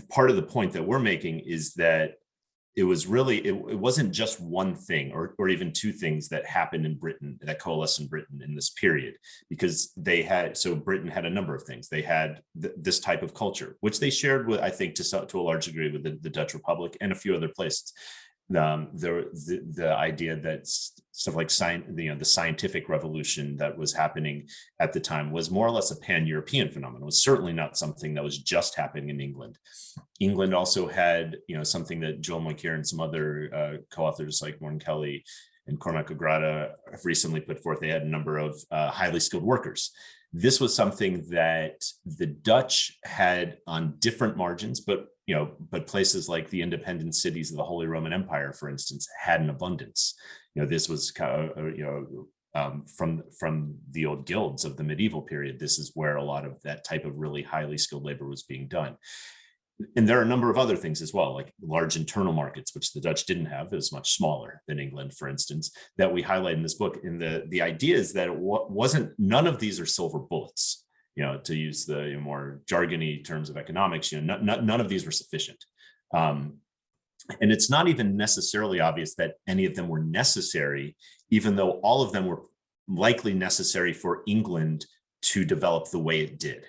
part of the point that we're making is that it was really, it wasn't just one thing or even two things that happened in Britain, that coalesced in Britain in this period, because so Britain had a number of things. They had this type of culture, which they shared with, I think, to a large degree with the Dutch Republic and a few other places. The idea that stuff like the scientific revolution that was happening at the time was more or less a pan-European phenomenon. It was certainly not something that was just happening in England. England also had, something that Joel Mokyr and some other co-authors like Morton Kelly and Cormac O'Grada have recently put forth. They had a number of highly skilled workers. This was something that the Dutch had on different margins, but places like the independent cities of the Holy Roman Empire, for instance, had an abundance. This was from the old guilds of the medieval period. This is where a lot of that type of really highly skilled labor was being done. And there are a number of other things as well, like large internal markets, which the Dutch didn't have. It was much smaller than England, for instance, that we highlight in this book. And the idea is that none of these are silver bullets. To use the more jargony terms of economics, none of these were sufficient. And it's not even necessarily obvious that any of them were necessary, even though all of them were likely necessary for England to develop the way it did.